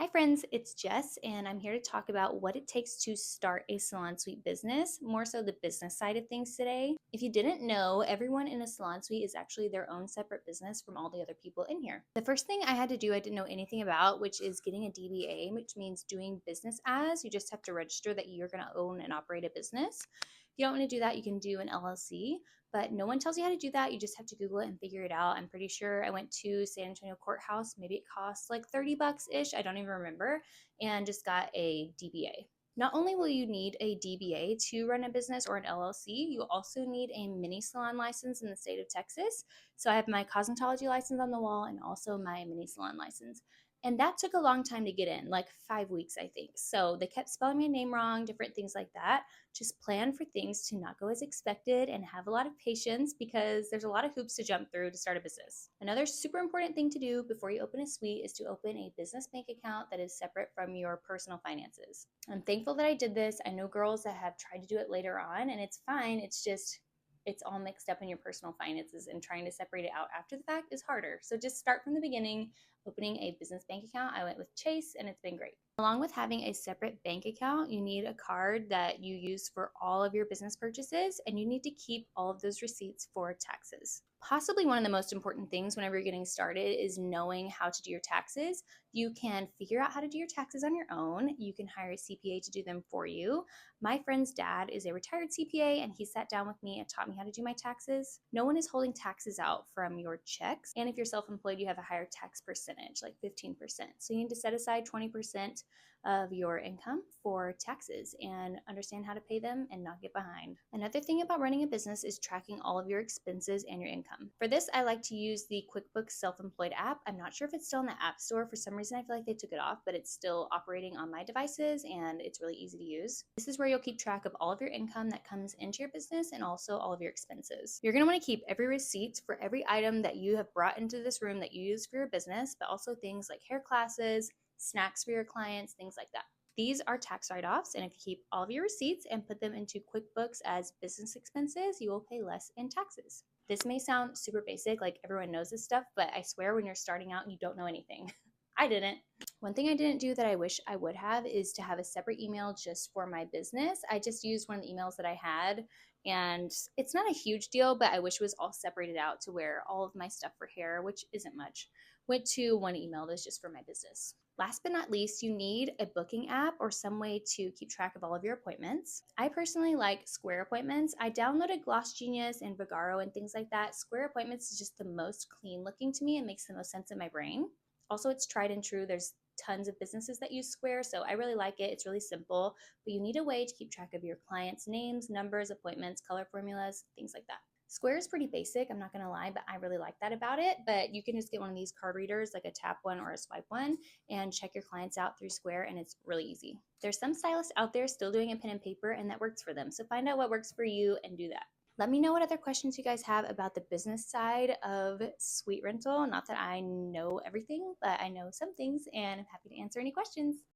Hi friends, it's Jess and I'm here to talk about what it takes to start a salon suite business, more so the business side of things today. If you didn't know, everyone in a salon suite is actually their own separate business from all the other people in here. The first thing I had to do I didn't know anything about, which is getting a DBA, which means doing business as. You just have to register that you're going to own and operate a business. If you don't want to do that, you can do an LLC, but no one tells you how to do that. You just have to Google it and figure it out. I'm pretty sure I went to San Antonio Courthouse. Maybe it costs like 30 bucks ish. I don't even remember. And just got a DBA. Not only will you need a DBA to run a business or an LLC, you also need a mini salon license in the state of Texas. So I have my cosmetology license on the wall and also my mini salon license. And that took a long time to get in, like 5 weeks, I think. So they kept spelling my name wrong, different things like that. Just plan for things to not go as expected and have a lot of patience because there's a lot of hoops to jump through to start a business. Another super important thing to do before you open a suite is to open a business bank account that is separate from your personal finances. I'm thankful that I did this. I know girls that have tried to do it later on, and it's fine. It's all mixed up in your personal finances, and trying to separate it out after the fact is harder. So just start from the beginning, opening a business bank account. I went with Chase and it's been great. Along with having a separate bank account, you need a card that you use for all of your business purchases, and you need to keep all of those receipts for taxes. Possibly one of the most important things whenever you're getting started is knowing how to do your taxes. You can figure out how to do your taxes on your own. You can hire a CPA to do them for you. My friend's dad is a retired CPA, and he sat down with me and taught me how to do my taxes. No one is holding taxes out from your checks. And if you're self-employed, you have a higher tax percentage, like 15%. So you need to set aside 20% of your income for taxes and understand how to pay them and not get behind. Another thing about running a business is tracking all of your expenses and your income. For this, I like to use the QuickBooks Self-Employed app. I'm not sure if it's still in the App Store. For some reason, I feel like they took it off, but it's still operating on my devices and it's really easy to use. This is where you'll keep track of all of your income that comes into your business and also all of your expenses. You're going to want to keep every receipt for every item that you have brought into this room that you use for your business, but also things like hair classes, snacks for your clients, things like that. These are tax write-offs, and if you keep all of your receipts and put them into QuickBooks as business expenses, you will pay less in taxes. This may sound super basic, like everyone knows this stuff, but I swear when you're starting out, you don't know anything. I didn't. One thing I didn't do that I wish I would have is to have a separate email just for my business. I just used one of the emails that I had, and it's not a huge deal, but I wish it was all separated out to where all of my stuff for hair, which isn't much, went to one email that's just for my business. Last but not least, you need a booking app or some way to keep track of all of your appointments. I personally like Square Appointments. I downloaded Gloss Genius and Vagaro and things like that. Square Appointments is just the most clean looking to me and makes the most sense in my brain. Also, it's tried and true. There's tons of businesses that use Square, so I really like it. It's really simple, but you need a way to keep track of your clients' names, numbers, appointments, color formulas, things like that. Square is pretty basic, I'm not going to lie, but I really like that about it. But you can just get one of these card readers, like a tap one or a swipe one, and check your clients out through Square, and it's really easy. There's some stylists out there still doing a pen and paper, and that works for them. So find out what works for you and do that. Let me know what other questions you guys have about the business side of suite rental. Not that I know everything, but I know some things, and I'm happy to answer any questions.